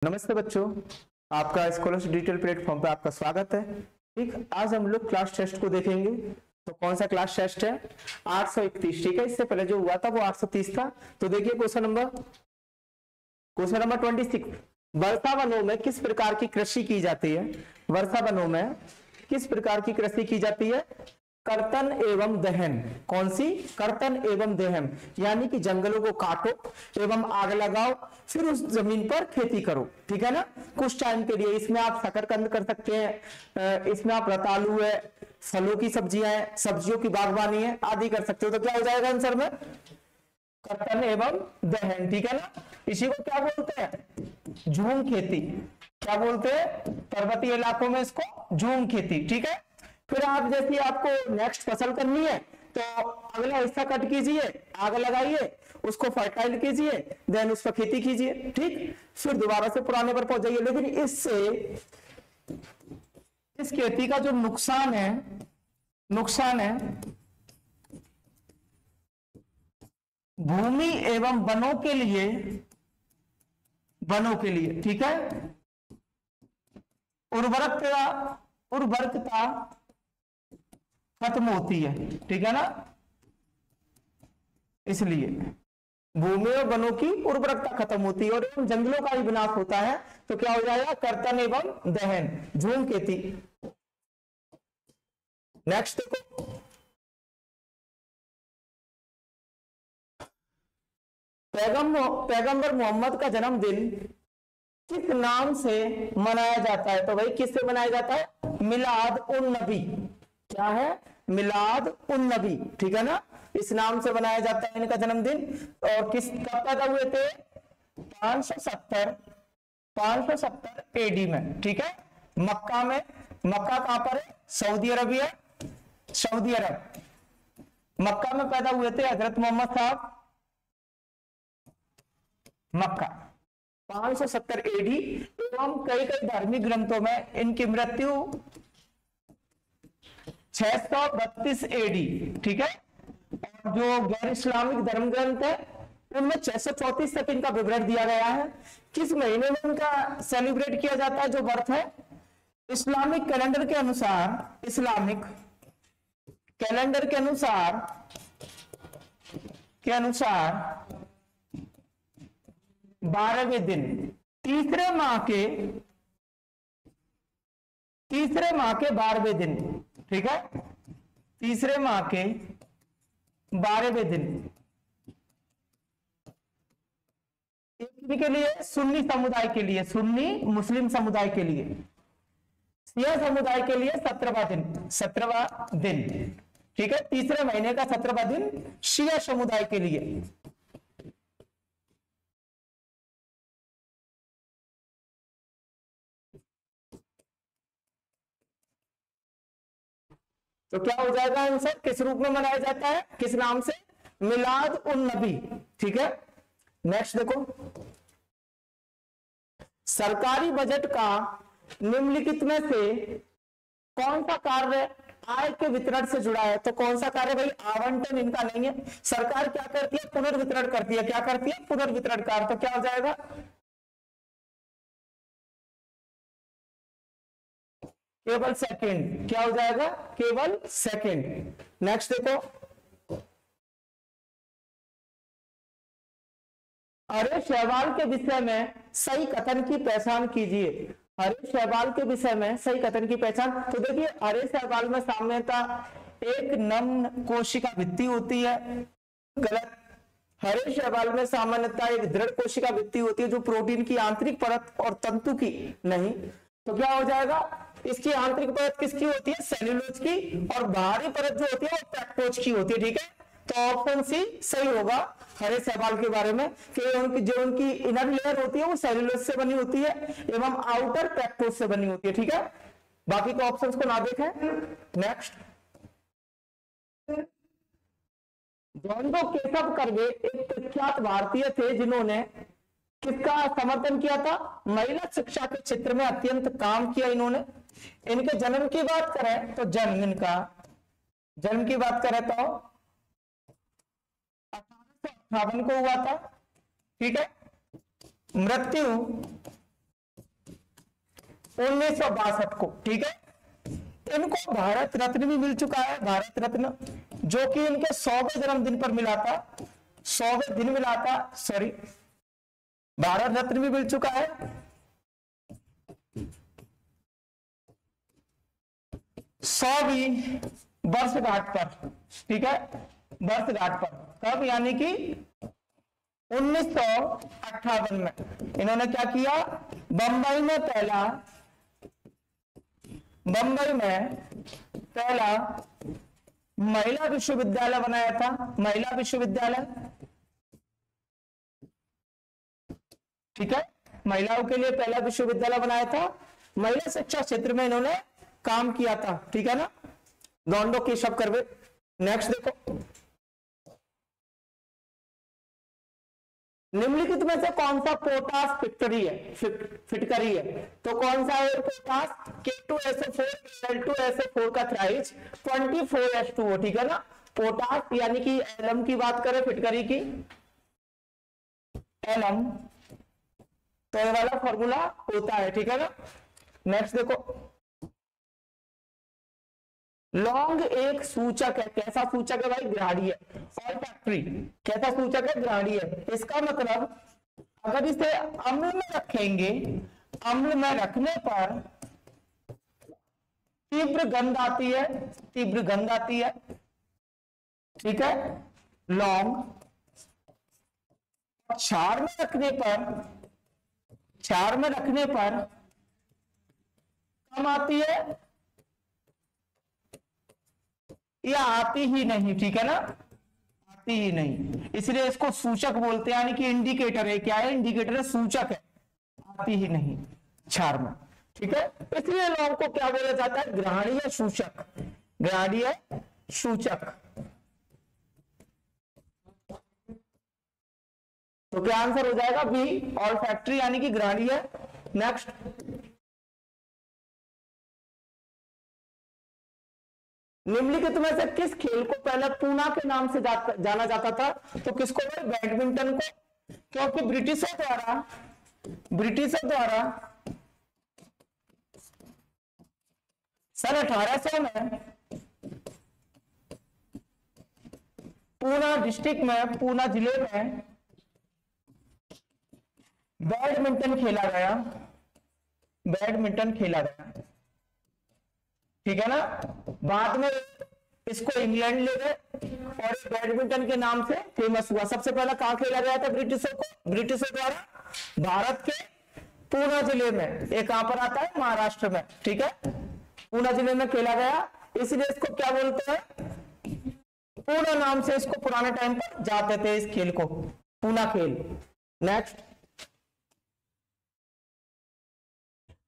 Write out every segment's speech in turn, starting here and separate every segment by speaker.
Speaker 1: नमस्ते बच्चों, आपका स्कॉलरशिप डिटेल प्लेटफॉर्म पे आपका स्वागत है। ठीक, आज हम लोग क्लास टेस्ट को देखेंगे। तो कौन सा क्लास टेस्ट है? 831। ठीक है, इससे पहले जो हुआ था वो 830 था। तो देखिए क्वेश्चन नंबर 26। वर्षा वनों में किस प्रकार की कृषि की जाती है? वर्षा वनों में किस प्रकार की कृषि की जाती है? कर्तन एवं दहन। कौन सी? कर्तन एवं दहन, यानी कि जंगलों को काटो एवं आग लगाओ, फिर उस जमीन पर खेती करो। ठीक है ना, कुछ टाइम के लिए। इसमें आप शकरकंद कर सकते हैं, इसमें आप रतालू है, फलों की सब्जियां हैं, सब्जियों की बागवानी है, आदि कर सकते हो। तो क्या हो जाएगा आंसर में? कर्तन एवं दहन। ठीक है ना, इसी को क्या बोलते हैं? झूम खेती। क्या बोलते हैं? पर्वतीय इलाकों में इसको झूम खेती। ठीक है, फिर आप जैसी आपको नेक्स्ट फसल करनी है तो अगला हिस्सा कट कीजिए, आग लगाइए, उसको फर्टाइल कीजिए, देन उस पर खेती कीजिए। ठीक, फिर दोबारा से पुराने पर पहुंच जाइए। लेकिन इससे इस खेती का जो नुकसान है भूमि एवं वनों के लिए। ठीक है, उर्वरकता खत्म होती है। ठीक है ना, इसलिए भूमि और वनों की उर्वरकता खत्म होती है और जंगलों का भी विनाश होता है। तो क्या हो जाएगा? कर्तन एवं दहन, झूम खेती। नेक्स्ट देखो, पैगंबर मोहम्मद का जन्मदिन किस नाम से मनाया जाता है? तो भाई किससे मनाया जाता है? मिलाद उन नबी। क्या है? मिलाद उन नबी। ठीक है ना, इस नाम से मनाया जाता है इनका जन्मदिन। और कब पैदा हुए थे? 570 एडी में। ठीक है, मक्का में। मक्का कहां पर है? सऊदी अरबिया, सऊदी अरब। मक्का में पैदा हुए थे हजरत मोहम्मद साहब। मक्का 570 एडी। एवं कई धार्मिक ग्रंथों में इनकी मृत्यु 632 एडी। ठीक है, और जो गैर इस्लामिक धर्म ग्रंथ है उनमें 634 तक इनका विवरण दिया गया है। किस महीने में इनका सेलिब्रेट किया जाता है जो बर्थ है? इस्लामिक कैलेंडर के अनुसार 12वें दिन, तीसरे माह के 12वें दिन। ठीक है, तीसरे माह के 12वें दिन के लिए सुन्नी समुदाय के लिए, सुन्नी मुस्लिम समुदाय के लिए, शिया समुदाय के लिए 17वां दिन। ठीक है, तीसरे महीने का 17वां दिन शिया समुदाय के लिए। तो क्या हो जाएगा आंसर? किस रूप में मनाया जाता है? किस नाम से? मिलाद उन नबी। ठीक है, नेक्स्ट देखो, सरकारी बजट का निम्नलिखित में से कौन सा कार्य आय के वितरण से जुड़ा है? तो कौन सा कार्य? भाई आवंटन इनका नहीं है। सरकार क्या करती है? पुनर्वितरण करती है। क्या करती है? पुनर्वितरण कार्य। तो क्या हो जाएगा? केवल सेकंड। क्या हो जाएगा? केवल सेकंड। नेक्स्ट देखो, अरे शैवाल के विषय में सही कथन की पहचान कीजिए। अरे शैवाल के विषय में सही कथन की पहचान। तो देखिए, अरे शैवाल में सामान्यतः एक नम्न कोशिका भित्ति होती है। गलत। हरे शैवाल में सामान्यतः एक दृढ़ कोशिका भित्ति होती है जो प्रोटीन की आंतरिक परत और तंतु की नहीं। तो क्या हो जाएगा? इसकी आंतरिक परत किसकी होती है? सेल्यूलोज की। और बाहरी परत जो होती है वो पेक्टोज की होती है। ठीक है, तो ऑप्शन सी सही होगा हरे शैवाल के बारे में कि उनकी इनर लेयर होती है वो सेल्यूलोज से बनी होती है एवं आउटर पेक्टोज से बनी होती है। ठीक है, बाकी के ऑप्शंस को ना देखें। नेक्स्ट, जोंडो केशव कर्वे एक प्रख्यात भारतीय थे जिन्होंने किसका समर्थन किया था? महिला शिक्षा के क्षेत्र में अत्यंत काम किया इन्होंने। इनके जन्म की बात करें तो जन्म की बात करें तो 1858 को हुआ था। ठीक है, मृत्यु 1962 को, ठीक है। इनको भारत रत्न भी मिल चुका है, भारत रत्न, जो कि इनके 100वें जन्मदिन पर मिला था, 100वें दिन मिला था, सॉरी, भारत रत्न भी मिल चुका है। 100वीं वर्षगांठ पर, ठीक है, वर्षगांठ पर, कब, यानी कि 1958 में इन्होंने क्या किया, बंबई में पहला महिला विश्वविद्यालय बनाया था, महिला विश्वविद्यालय, ठीक है, महिलाओं के लिए पहला विश्वविद्यालय बनाया था। महिला शिक्षा क्षेत्र में इन्होंने काम किया था, ठीक है ना, गौंडो केशव कर्वे। नेक्स्ट देखो, निम्नलिखित में से कौन सा पोटास फिटकरी है, तो कौन सा है पोटास, K2SO4 L2SO4 का थ्राइज 24H2O, ठीक है ना, पोटास, यानी कि एलम की बात करें फिटकरी की, एलम, तो ये वाला फॉर्मूला होता है, ठीक है ना। नेक्स्ट देखो, लौंग एक सूचक है, कैसा सूचक है भाई, ग्राह्य, और फैक्ट्री कैसा सूचक है, ग्राह्य। इसका मतलब अगर इसे अम्ल में रखेंगे, अम्ल में रखने पर तीव्र गंध आती है, तीव्र गंध आती है, ठीक है। लौंग क्षार में रखने पर, क्षार में रखने पर कम आती है या आती ही नहीं, ठीक है ना, आती ही नहीं, इसलिए इसको सूचक बोलते हैं, यानी कि इंडिकेटर है, क्या है, इंडिकेटर है, सूचक है, आती ही नहीं क्षार में, ठीक है। इसलिए लौंग को क्या बोला जाता है, ग्राह्य सूचक, ग्राह्य सूचक। तो क्या आंसर हो जाएगा बी, ऑल फैक्ट्री, यानी कि ग्राह्य। नेक्स्ट, निम्नलिखित में से किस खेल को पहले पूना के नाम से जाना जाता था, तो किसको, बैडमिंटन को, क्योंकि ब्रिटिशों द्वारा सन 1800 में पूना डिस्ट्रिक्ट में, पूना जिले में बैडमिंटन खेला गया, बैडमिंटन खेला गया, ठीक है ना। बाद में इसको इंग्लैंड ले गए और बैडमिंटन के नाम से फेमस हुआ। सबसे पहला कहां खेला गया था ब्रिटिशों द्वारा, भारत के पूना जिले में, ये कहां पर आता है, महाराष्ट्र में, ठीक है, पूना जिले में खेला गया, इसलिए इसको क्या बोलते हैं, पूना नाम से इसको पुराने टाइम पर जाते थे, इस खेल को पूना खेल। नेक्स्ट,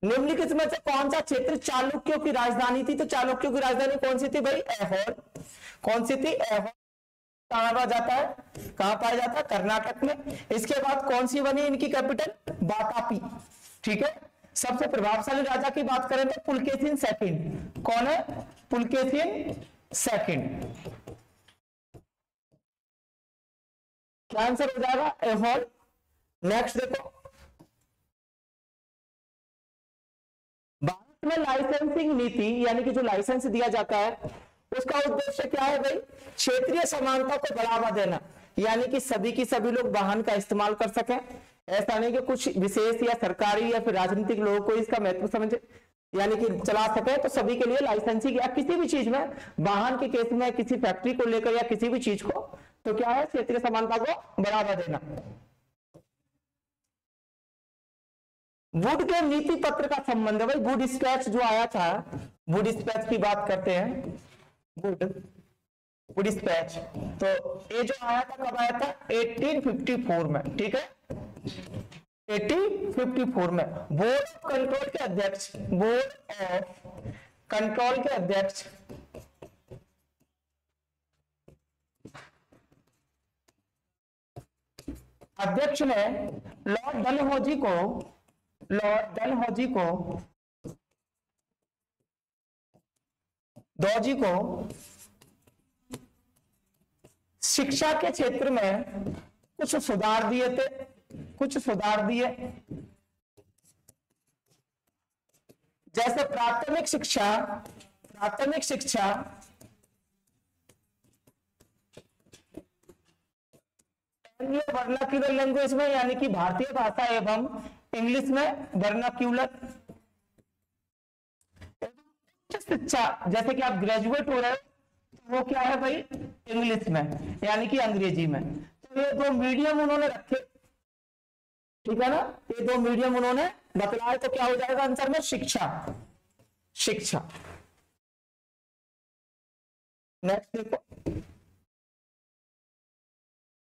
Speaker 1: निम्नलिखित में से कौन सा क्षेत्र चालुक्यों की राजधानी थी, तो चालुक्यों की राजधानी कौन सी थी भाई, ऐहोल, कौन सी थी, ऐहोल। कहां पाया जाता है, कहां पाया जाता है, कर्नाटक में। इसके बाद कौन सी बनी इनकी कैपिटल, वातापी, ठीक है। सबसे प्रभावशाली राजा की बात करें तो पुलकेशिन सेकंड, कौन है, पुलकेशिन सेकंड। क्या आंसर हो जाएगा, ऐहोल। नेक्स्ट देखो, भारत में लाइसेंसिंग नीति, यानी कि जो लाइसेंस दिया जाता है, उसका उद्देश्य क्या है भाई, क्षेत्रीय समानता को बढ़ावा देना, यानी कि सभी की सभी लोग वाहन का इस्तेमाल कर सकें। ऐसा नहीं कि कुछ विशेष या सरकारी या फिर राजनीतिक लोगों को इसका महत्व समझे, यानी कि चला सके, तो सभी के लिए लाइसेंसिंग, या किसी भी चीज में, वाहन के केस में, किसी फैक्ट्री को लेकर या किसी भी चीज को, तो क्या है, क्षेत्रीय समानता को बढ़ावा देना। वुड के नीति पत्र का संबंध है भाई, वुड स्पैच जो आया था, वुड स्पैच की बात करते हैं, वुड स्पैच, तो ये जो आया था, कब आया था, 1854 में, ठीक है, 1854 में। बोर्ड ऑफ कंट्रोल के अध्यक्ष, बोर्ड ऑफ कंट्रोल के अध्यक्ष ने लॉर्ड डलहौजी को शिक्षा के क्षेत्र में कुछ सुधार दिए थे, जैसे प्राथमिक शिक्षा वर्नाक्यूलर लैंग्वेज में, यानी कि भारतीय भाषा एवं इंग्लिश में वर्नाक्यूलर। शिक्षा जैसे कि आप ग्रेजुएट हो रहे हो, वो क्या है भाई, इंग्लिश में यानी कि अंग्रेजी में। तो ये दो मीडियम उन्होंने रखे, ठीक है ना, ये दो मीडियम उन्होंने बतलाए, तो क्या हो जाएगा आंसर में, शिक्षा। नेक्स्ट देखो,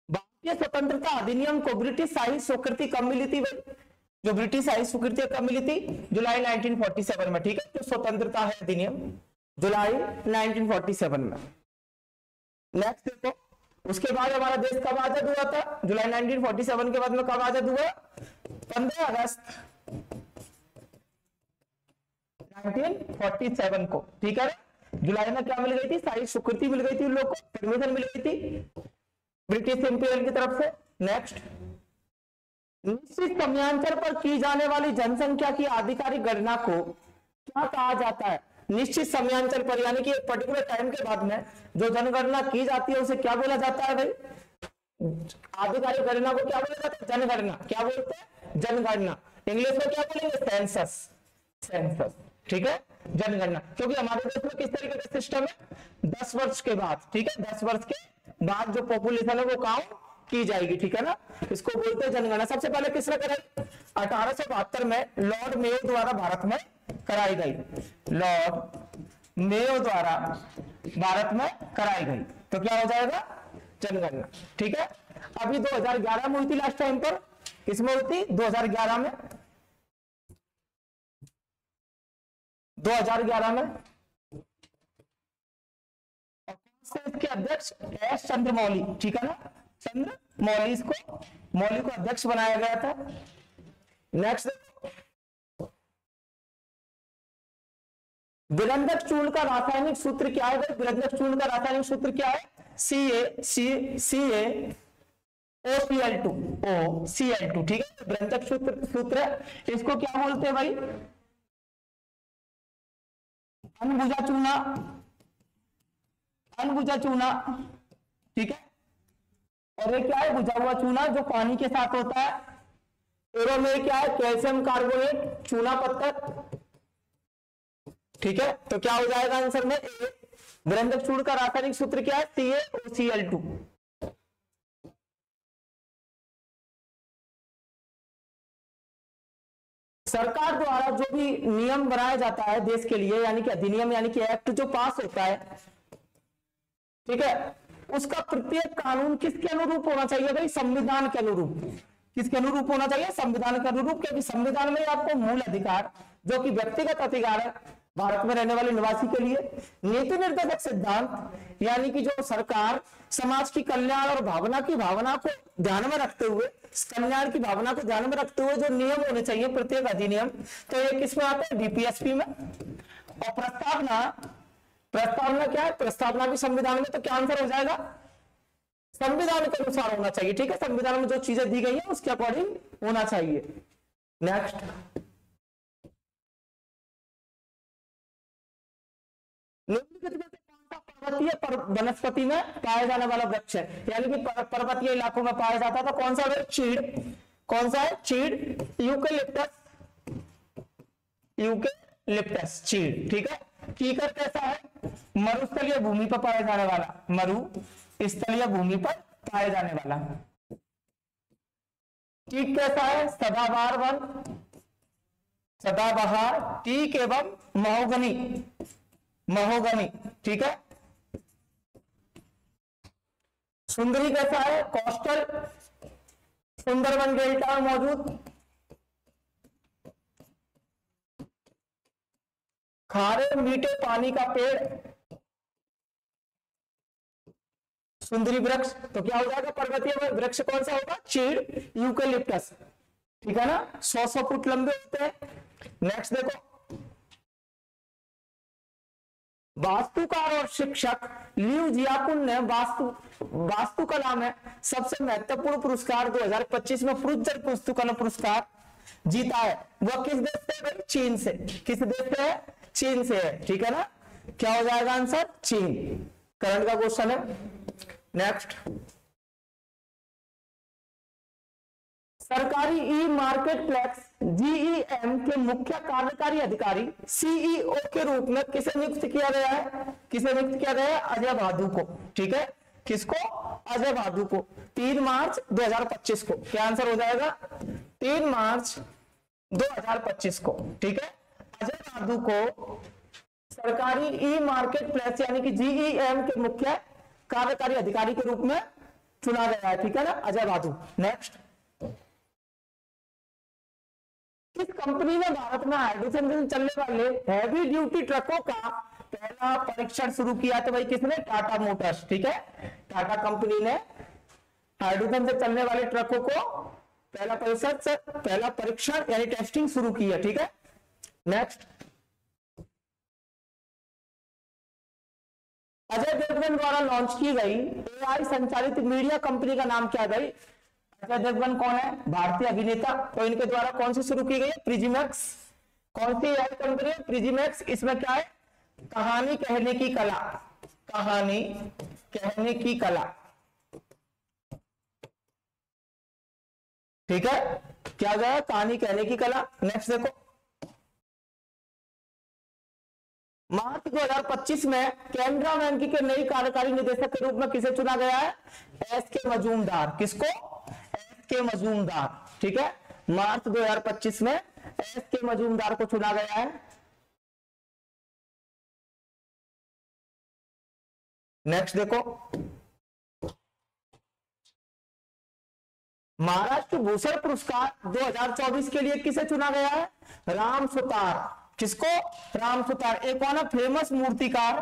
Speaker 1: भारतीय स्वतंत्रता अधिनियम को ब्रिटिश साहित्य स्वीकृति कब मिली थी भाई, जो ब्रिटिश साहित्य स्वीकृति कब मिली थी, जुलाई 1947 में, ठीक है। जो स्वतंत्रता है अधिनियम जुलाई 1947 में। नेक्स्ट देखो, उसके बाद हमारा देश कब आजाद हुआ था, जुलाई 1947 के बाद में कब आजाद हुआ, 15 अगस्त 1947 को, ठीक है। जुलाई में क्या मिल गई थी, साहित्य स्वीकृति मिल गई थी उन लोग को, परमिशन मिल गई थी ब्रिटिश इंपीरियल की तरफ से। नेक्स्ट, निश्चित समयांचल पर की जाने वाली जनसंख्या की आधिकारिक गणना को क्या कहा जाता है, निश्चित समयांचल पर, यानी कि एक पर्टिकुलर टाइम के बाद में जो जनगणना की जाती है उसे क्या बोला जाता है भाई, आधिकारिक गणना को क्या बोला जाता है, जनगणना। क्या बोलते हैं, जनगणना। इंग्लिश में क्या बोलेंगे, सेंसस, ठीक है, जनगणना। क्योंकि हमारे देश में किस तरीके का सिस्टम है, 10 वर्ष के बाद, ठीक है, 10 वर्ष के बाद जो पॉपुलेशन है वो काउंट की जाएगी, ठीक है ना, इसको बोलते हैं जनगणना। सबसे पहले किसने कराई, 1872 में लॉर्ड मेयो द्वारा भारत में कराई गई, लॉर्ड मेयो द्वारा भारत में कराई गई। तो क्या हो जाएगा, जनगणना, ठीक है। अभी 2011 में हुई थी लास्ट टाइम पर, किसमें हुई थी, 2011 में, 2011 में। इसके अध्यक्ष एस चंद्रमौली, ठीक है ना, चंद्रमौली को अध्यक्ष बनाया गया था। नेक्स्ट, विरंजक चूर्ण का रासायनिक सूत्र क्या है, विरंजक चूर्ण का रासायनिक सूत्र क्या है, CaOCl2, ठीक है, विरंजक सूत्र है। इसको क्या बोलते हैं भाई, अनबुझा चूना, ठीक है। और ये क्या है, बुझा हुआ चूना जो पानी के साथ होता है। एरो में क्या है, कैल्शियम कार्बोनेट, चूना पत्थर, ठीक है। तो क्या हो जाएगा आंसर में, विरंजक चूर्ण का रासायनिक सूत्र क्या है, CaOCl2। सरकार द्वारा जो भी नियम बनाया जाता है देश के लिए, यानी कि अधिनियम यानी कि एक्ट जो पास होता है, ठीक है, उसका प्रत्येक कानून किसके अनुरूप होना चाहिए भाई, संविधान के अनुरूप। किसके अनुरूप होना चाहिए, संविधान के अनुरूप, क्योंकि संविधान में आपको मूल अधिकार जो कि व्यक्तिगत अधिकार है भारत में रहने वाले निवासी के लिए, नीति निर्देशक सिद्धांत यानी कि जो सरकार समाज की कल्याण और भावना को ध्यान में रखते हुए, कल्याण की भावना को ध्यान में रखते हुए जो नियम होने चाहिए प्रत्येक अधिनियम, तो ये किसमें आता है, डीपीएसपी में। और प्रस्तावना क्या है, प्रस्तावना भी संविधान में। तो क्या आंसर हो जाएगा, संविधान के अनुसार होना चाहिए, ठीक है, संविधान में जो चीजें दी गई है उसके अकॉर्डिंग होना चाहिए। नेक्स्ट, निम्नलिखित में से कौन सा पर्वतीय वनस्पति में पाया जाने वाला वृक्ष है, यानी कि पर्वतीय इलाकों में पाया जाता था, कौन सा है, चीड़। कौन सा है, चीड़, यूकेलिप्टस, चीड़, ठीक है। कीकर कैसा है, मरुस्थलीय भूमि पर पाया जाने वाला, मरुस्थलीय भूमि पर पाया जाने वाला। टीक कैसा है, सदाबहार वन, सदाबहार, टीक एवं महोगनी, ठीक है। सुंदरी कैसा है, कोस्टल, सुंदरबन डेल्टा में मौजूद। खारे मीठे पानी का पेड़, सुंदरी वृक्ष। तो क्या हो जाएगा, पर्वतीय वृक्ष कौन सा होगा, चीड़, यूकेलिप्टस, ठीक है ना, 100 फुट लंबे होते हैं। नेक्स्ट देखो, वास्तुकार और शिक्षक लियू जियाकुन ने वास्तुकला में सबसे महत्वपूर्ण पुरस्कार 2025 में प्रुत्जर वास्तुकला पुरस्कार जीता है, वह किस देश से है? चीन से। किस देश से है? चीन से है, ठीक है ना। क्या हो जाएगा आंसर? चीन। करंट का क्वेश्चन है। नेक्स्ट, सरकारी ई मार्केट प्लेस जीईएम के मुख्य कार्यकारी अधिकारी सीईओ के रूप में किसे नियुक्त किया गया है? किसे नियुक्त किया गया है? अजय भादु को, ठीक है। किसको? अजय भादु को। 3 मार्च 2025 को। क्या आंसर हो जाएगा? 3 मार्च 2025 को, ठीक है। अजय भादु को सरकारी ई मार्केट प्लेस यानी कि जीईएम के मुख्य कार्यकारी अधिकारी के रूप में चुना गया है, ठीक है ना, अजय भादु। नेक्स्ट, किस कंपनी ने भारत में हाइड्रोजन से चलने वाले हैवी ड्यूटी ट्रकों का पहला परीक्षण शुरू किया? तो भाई किसने? टाटा मोटर्स, ठीक है। टाटा कंपनी ने हाइड्रोजन से चलने वाले ट्रकों को पहला परीक्षण यानी टेस्टिंग शुरू की है, ठीक है। नेक्स्ट, अजय देवगन द्वारा लॉन्च की गई एआई संचालित मीडिया कंपनी का नाम क्या है भाई? अजय देवगन कौन है? भारतीय अभिनेता। तो इनके द्वारा कौन सी शुरू की गई है? प्रिजीमैक्स। कौन सी एआई कंपनी है? प्रिजीमैक्स। इसमें क्या है? कहानी कहने की कला। कहानी कहने की कला, ठीक है। क्या गया? कहानी कहने की कला। नेक्स्ट देखो, मार्च 2025 में कैनरा बैंक के नई कार्यकारी निदेशक के रूप में किसे चुना गया है? एस.के. मजूमदार। किसको? एस.के. मजूमदार, ठीक है। मार्च 2025 में एस.के. मजूमदार को चुना गया है। नेक्स्ट देखो, महाराष्ट्र भूषण पुरस्कार 2024 के लिए किसे चुना गया है? राम सुतार। किसको? राम सुतार। एक कौन है? फेमस मूर्तिकार।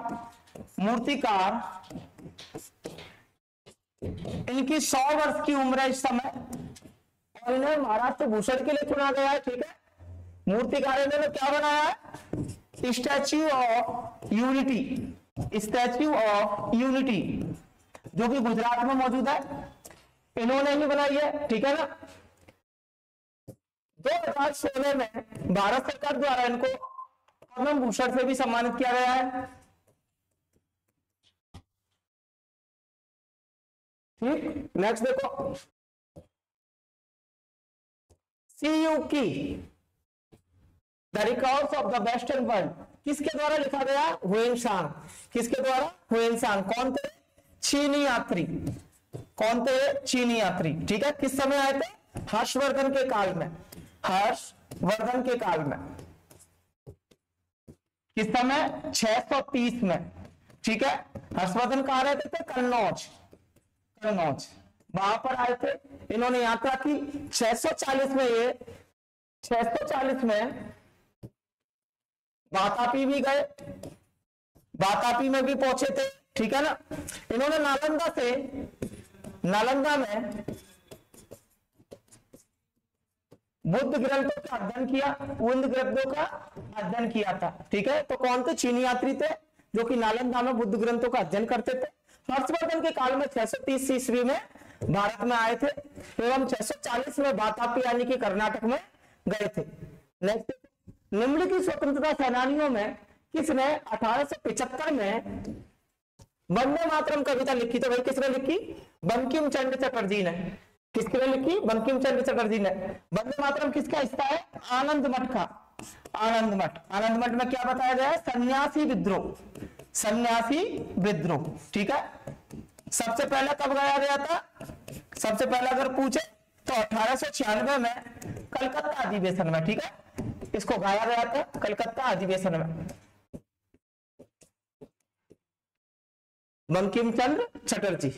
Speaker 1: इनकी 100 वर्ष की उम्र है इस समय और इन्हें महाराष्ट्र भूषण के लिए चुना गया है, ठीक है। मूर्तिकार इन्होंने क्या बनाया है? Statue of unity. Statue of unity जो कि गुजरात में मौजूद है, इन्होंने ही बनाई है, ठीक है ना। 2016 में भारत सरकार द्वारा इनको पद्म भूषण से भी सम्मानित किया गया है, ठीक। नेक्स्ट देखो, सीयू की the records of the western world किसके द्वारा लिखा गया? हुएनसांग। किसके द्वारा? हुएनसांग। कौन थे? चीनी यात्री। कौन थे? चीनी यात्री, ठीक है। किस समय आए थे? हर्षवर्धन के काल में। हर्षवर्धन के काल में। किस समय? 630 में, ठीक है। हर्षवर्धन कहां रहते थे? कन्नौज। कन्नौज वहां पर आए थे, इन्होंने यात्रा की। 640 में वातापी भी गए, वातापी में भी पहुंचे थे, ठीक है ना। इन्होंने नालंदा में बुद्ध ग्रंथों का अध्ययन किया, बुद्ध ग्रंथों का अध्ययन किया था, ठीक है। तो कौन थे? चीनी यात्री थे जो कि नालंदा में बुद्ध ग्रंथों का अध्ययन करते थे। हर्षवर्धन के काल में 630 ईस्वी में भारत में आए थे एवं 640 में वातापी यानी कि कर्नाटक में गए थे। नेक्स्ट, निम्न की स्वतंत्रता सेनानियों में किसने 1875 में वंदे मातरम कविता लिखी? तो भाई किसने लिखी? बंकिम चंद्र चटर्जी ने। किसने लिखी? बंकिम चंद्र चटर्जी ने। वंदे मातरम किसका हिस्सा है? आनंद मठ का। आनंद मठ। आनंद मठ में क्या बताया गया है? सन्यासी विद्रोह। सन्यासी विद्रोह, ठीक है। सबसे पहला कब गाया गया था? सबसे पहला अगर पूछे तो 1896 में कलकत्ता अधिवेशन में, ठीक है। इसको गाया गया था कलकत्ता अधिवेशन में। बंकिम चंद्र चटर्जी।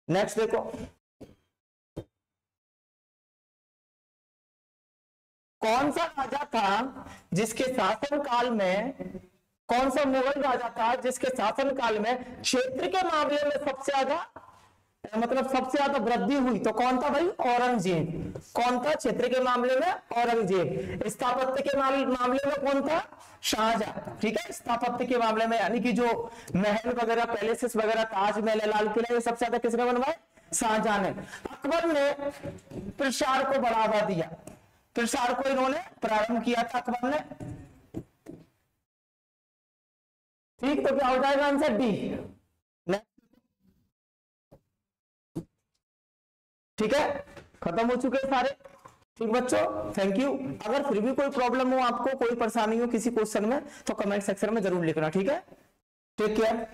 Speaker 1: नेक्स्ट देखो, कौन सा राजा था जिसके शासनकाल में, कौन सा मुगल राजा था जिसके शासनकाल में क्षेत्र के मामले में सबसे ज्यादा सबसे ज्यादा वृद्धि हुई? तो कौन था भाई? औरंगजेब। कौन था क्षेत्र के मामले में? औरंगजेब। स्थापत्य के मामले में कौन था? शाहजहां, ठीक है। स्थापत्य के मामले में यानी कि जो महल वगैरह, पैलेसेस वगैरह, ताजमहल, लाल किला, ये सबसे ज्यादा किसने बनवाए? शाहजहां ने। अकबर ने प्रसार को बढ़ावा दिया। प्रसार को इन्होंने प्रारंभ किया था अकबर ने। ठीक, तो क्या हो जाएगा आंसर डी। ठीक है, खत्म हो चुके सारे। ठीक बच्चों, थैंक यू। अगर फिर भी कोई प्रॉब्लम हो, आपको कोई परेशानी हो किसी क्वेश्चन में, तो कमेंट सेक्शन में जरूर लिखना। ठीक है, टेक केयर।